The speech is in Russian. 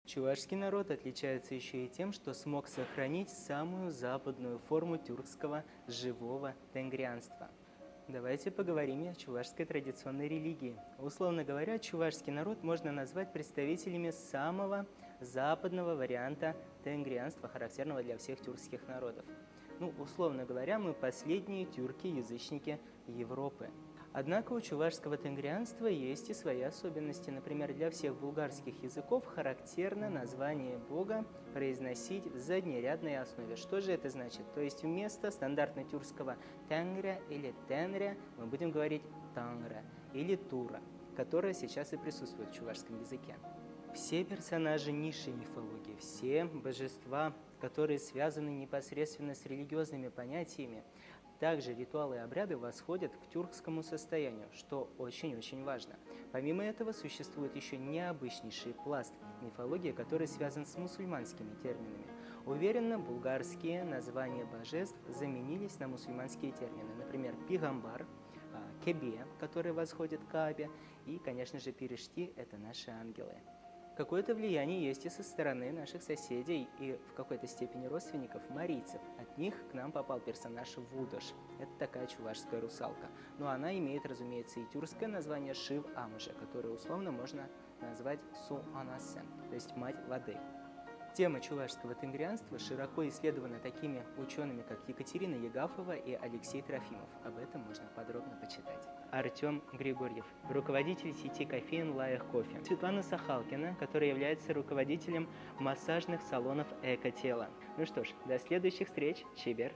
Чувашский народ отличается еще и тем, что смог сохранить самую западную форму тюркского живого тенгрианства. Давайте поговорим и о чувашской традиционной религии. Условно говоря, чувашский народ можно назвать представителями самого западного варианта тенгрианства, характерного для всех тюркских народов. Условно говоря, мы последние тюрки-язычники Европы. Однако у чувашского тенгрианства есть и свои особенности. Например, для всех булгарских языков характерно название Бога произносить в заднерядной основе. Что же это значит? То есть вместо стандартно тюркского «тенгря» или «тенря» мы будем говорить «тангра» или «тура», которая сейчас и присутствует в чувашском языке. Все персонажи низшей мифологии, все божества, которые связаны непосредственно с религиозными понятиями, также ритуалы и обряды восходят к тюркскому состоянию, что очень-очень важно. Помимо этого, существует еще необычнейший пласт мифологии, который связан с мусульманскими терминами. Уверенно, булгарские названия божеств заменились на мусульманские термины. Например, Пигамбар, Кебе, который восходит к Каабе, и, конечно же, Перишти – это наши ангелы. Какое-то влияние есть и со стороны наших соседей и в какой-то степени родственников марийцев. От них к нам попал персонаж Вудош. Это такая чувашская русалка. Но она имеет, разумеется, и тюркское название Шив Амжа, которое условно можно назвать Су Анасе, то есть мать воды. Тема чувашского тенгрианства широко исследована такими учеными, как Екатерина Егафова и Алексей Трофимов. Об этом можно подробно почитать. Артем Григорьев, руководитель сети кофеин Лаях Кофе. Светлана Сахалкина, которая является руководителем массажных салонов Эко-тело. Ну что ж, до следующих встреч. Чибер!